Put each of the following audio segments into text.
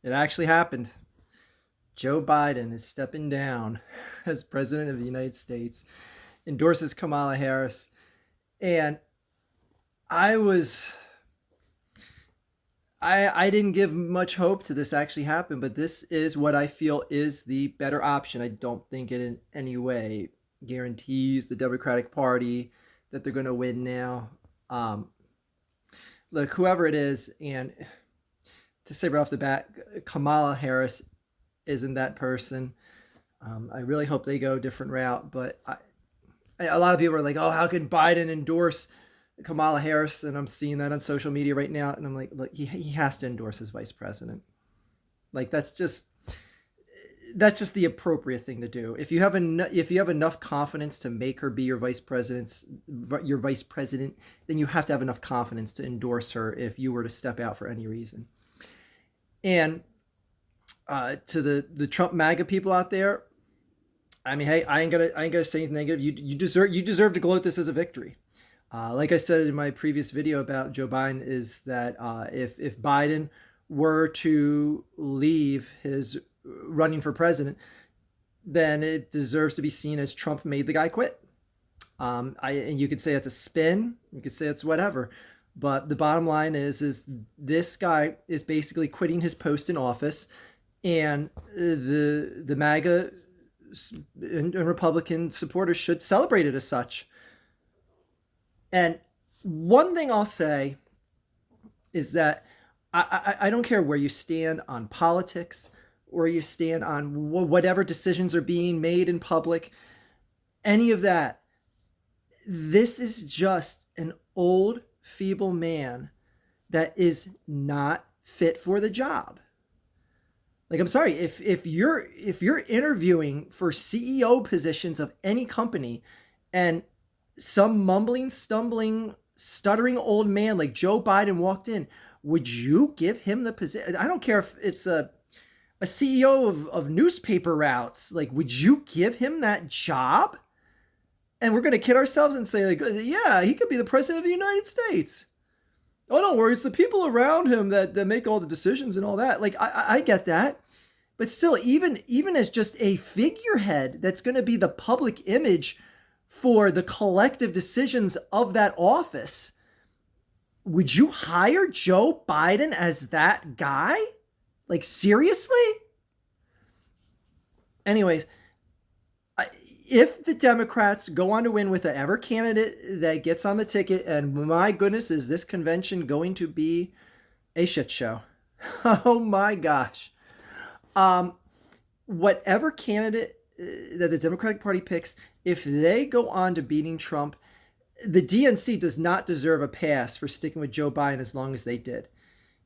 It actually happened. Joe Biden is stepping down as president of the United States, endorses Kamala Harris. And I was I didn't give much hope to this actually happen, but this is what I feel is the better option. I don't think it in any way guarantees the Democratic Party that they're going to win now. Um, Look, whoever it is, and to say right off the bat, Kamala Harris isn't that person. I really hope they go a different route, but a lot of people are like, "Oh, how can Biden endorse Kamala Harris?" And I'm seeing that on social media right now, and I'm like, "Look, he has to endorse his vice president. Like that's just the appropriate thing to do. If you have enough confidence to make her be your vice president, then you have to have enough confidence to endorse her if you were to step out for any reason." And to the Trump MAGA people out there, I mean, hey, I ain't gonna say anything negative. You deserve to gloat this as a victory. Like I said in my previous video about Joe Biden, is that if Biden were to leave his running for president, then it deserves to be seen as Trump made the guy quit. And you could say it's a spin, you could say it's whatever, but the bottom line is this guy is basically quitting his post in office, and the MAGA and Republican supporters should celebrate it as such. And one thing I'll say is that I don't care where you stand on politics or you stand on whatever decisions are being made in public, any of that. This is just an old, feeble man that is not fit for the job. Like, I'm sorry, if you're interviewing for CEO positions of any company, and some mumbling, stumbling, stuttering old man like Joe Biden walked in, would you give him the position? I don't care if it's a CEO of newspaper routes. Like, would you give him that job? And we're going to kid ourselves and say, like, yeah, he could be the president of the United States. Oh, don't worry, it's the people around him that make all the decisions and all that. Like, I get that. But still, even as just a figurehead that's going to be the public image for the collective decisions of that office, would you hire Joe Biden as that guy? Like, seriously? Anyways, if the Democrats go on to win with whatever candidate that gets on the ticket, and my goodness, is this convention going to be a shit show? Oh my gosh. Um, Whatever candidate that the Democratic Party picks, if they go on to beating Trump, the DNC does not deserve a pass for sticking with Joe Biden as long as they did.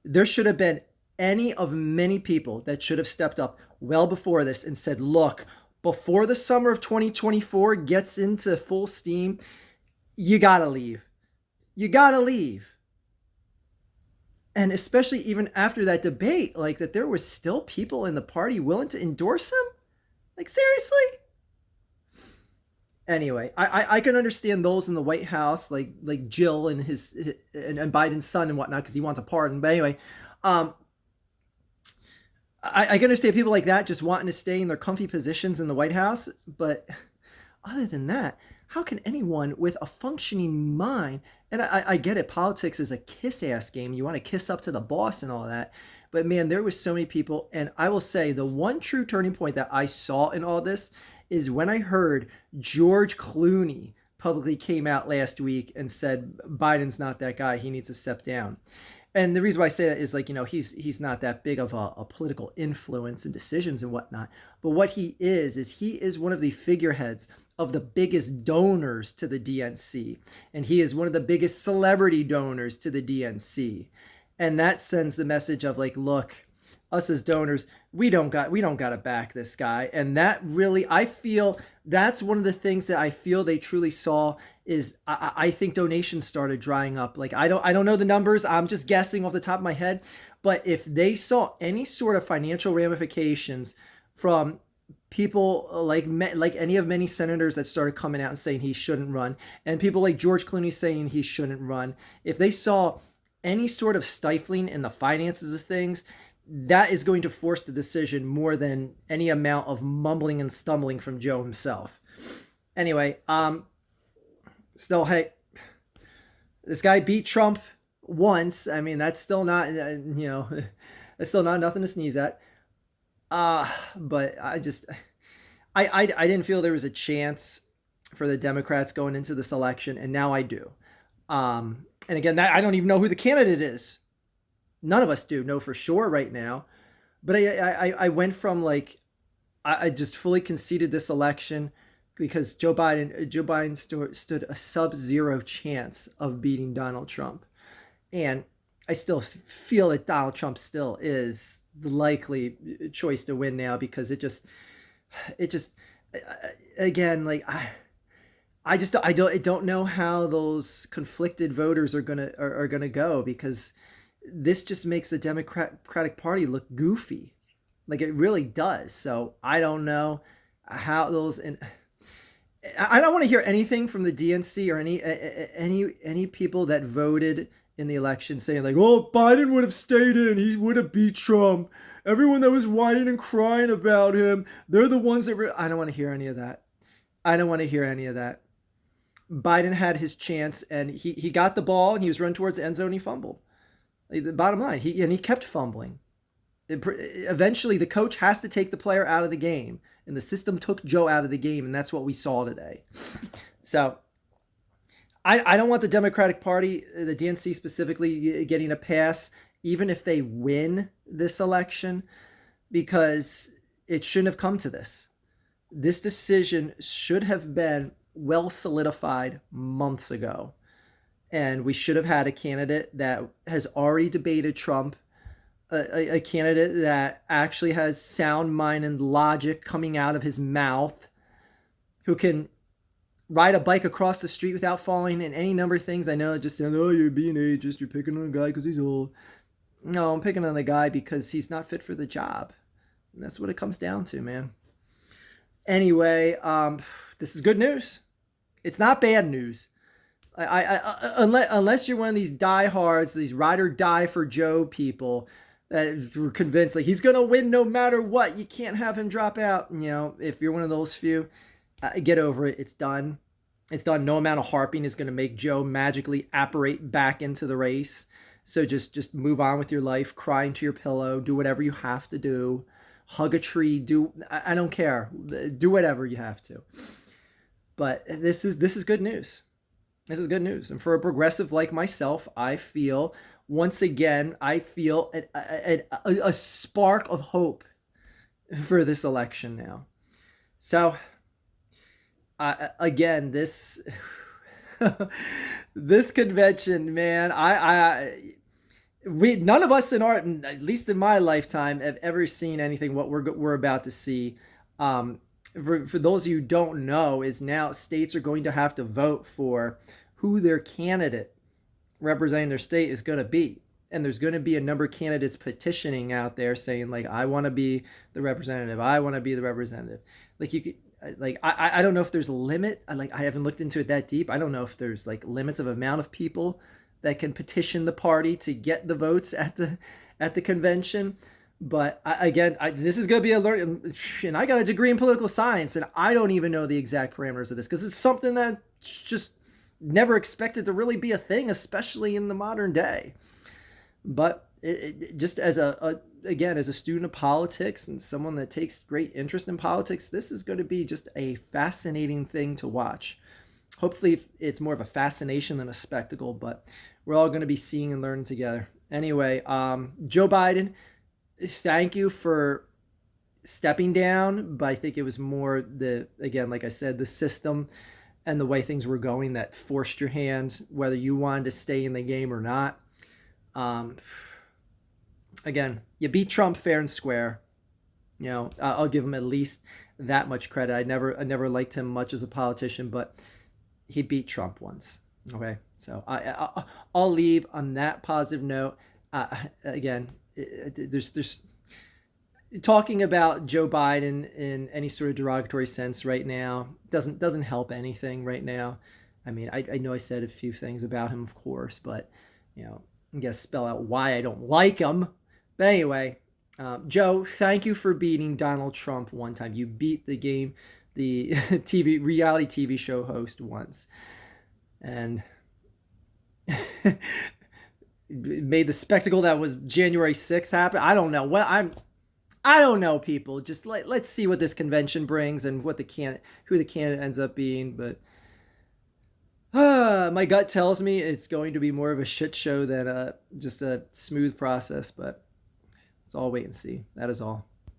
There should have been any of many people that should have stepped up well before this and said, look, before the summer of 2024 gets into full steam, you gotta leave. You gotta leave. And especially even after that debate, like, that there was still people in the party willing to endorse him. Like, seriously? Anyway, I can understand those in the White House, like Jill and and Biden's son and whatnot, because he wants a pardon. But anyway, um, I can understand people like that just wanting to stay in their comfy positions in the White House. But other than that, how can anyone with a functioning mind, and I get it, politics is a kiss ass game. You want to kiss up to the boss and all that. But man, there was so many people. And I will say the one true turning point that I saw in all this is when I heard George Clooney publicly came out last week and said Biden's not that guy. He needs to step down. And the reason why I say that is, like, he's not that big of a political influence and decisions and whatnot. But what he is one of the figureheads of the biggest donors to the DNC. And he is one of the biggest celebrity donors to the DNC. And that sends the message of, like, look, us as donors, we don't gotta back this guy. And that really, I feel that's one of the things that I feel they truly saw is, I think donations started drying up. Like, I don't know the numbers. I'm just guessing off the top of my head. But if they saw any sort of financial ramifications from people like any of many senators that started coming out and saying he shouldn't run, and people like George Clooney saying he shouldn't run, if they saw any sort of stifling in the finances of things, that is going to force the decision more than any amount of mumbling and stumbling from Joe himself. Anyway, still, hey, this guy beat Trump once. I mean, that's still not, that's still not nothing to sneeze at. But I didn't feel there was a chance for the Democrats going into this election, and now I do. And again, I don't even know who the candidate is. None of us do know for sure right now. But I went from like I just fully conceded this election because Joe Biden stood a sub-zero chance of beating Donald Trump, and I still feel that Donald Trump still is the likely choice to win now because it just again like I don't know how those conflicted voters are gonna go because this just makes the Democratic Party look goofy, like it really does. So I don't know how those and I don't want to hear anything from the DNC or any people that voted in the election saying like, "Oh, Biden would have stayed in. He would have beat Trump." Everyone that was whining and crying about him, they're the ones that were. I don't want to hear any of that. I don't want to hear any of that. Biden had his chance and he got the ball and he was running towards the end zone and he fumbled. The bottom line, he kept fumbling. Eventually, the coach has to take the player out of the game, and the system took Joe out of the game, and that's what we saw today. So I don't want the Democratic Party, the DNC specifically, getting a pass, even if they win this election, because it shouldn't have come to this. This decision should have been well solidified months ago. And we should have had a candidate that has already debated Trump, a candidate that actually has sound mind and logic coming out of his mouth, who can ride a bike across the street without falling in any number of things. I know just saying, oh, you're being ageist, you're picking on a guy because he's old. No, I'm picking on the guy because he's not fit for the job. And that's what it comes down to, man. Anyway, this is good news. It's not bad news. Unless you're one of these diehards, these ride or die for Joe people that were convinced like he's gonna win no matter what, you can't have him drop out. If you're one of those few, get over it. It's done. It's done. No amount of harping is gonna make Joe magically apparate back into the race. So just move on with your life. Cry into your pillow. Do whatever you have to do. Hug a tree. I don't care. Do whatever you have to. But this is good news. This is good news. And for a progressive like myself, I feel, once again, a spark of hope for this election now. So, again, this this convention, man, none of us at least in my lifetime, have ever seen anything what we're about to see. For those of you who don't know, is now states are going to have to vote for who their candidate representing their state is going to be. And there's going to be a number of candidates petitioning out there saying like, I want to be the representative. I want to be the representative. Like you could, like, I don't know if there's a limit. I haven't looked into it that deep. I don't know if there's like limits of amount of people that can petition the party to get the votes at the convention. But this is going to be a learning, and I got a degree in political science, and I don't even know the exact parameters of this because it's something that just never expected to really be a thing, especially in the modern day. But it just as a student of politics and someone that takes great interest in politics, this is going to be just a fascinating thing to watch. Hopefully, it's more of a fascination than a spectacle, but we're all going to be seeing and learning together. Anyway, Joe Biden, thank you for stepping down, but I think it was more like I said, the system and the way things were going that forced your hand, whether you wanted to stay in the game or not. Again, you beat Trump fair and square. I'll give him at least that much credit. I never liked him much as a politician, but he beat Trump once. Okay, so I'll leave on that positive note. Again, there's talking about Joe Biden in any sort of derogatory sense right now doesn't help anything right now. I mean, I know I said a few things about him, of course, but I'm gonna spell out why I don't like him. But anyway, Joe, thank you for beating Donald Trump one time. You beat the game, the TV reality TV show host once, and made the spectacle that was January 6th happen. I don't know. I don't know, people. Just let's see what this convention brings and what who the candidate ends up being. But my gut tells me it's going to be more of a shit show than just a smooth process. But let's all wait and see. That is all.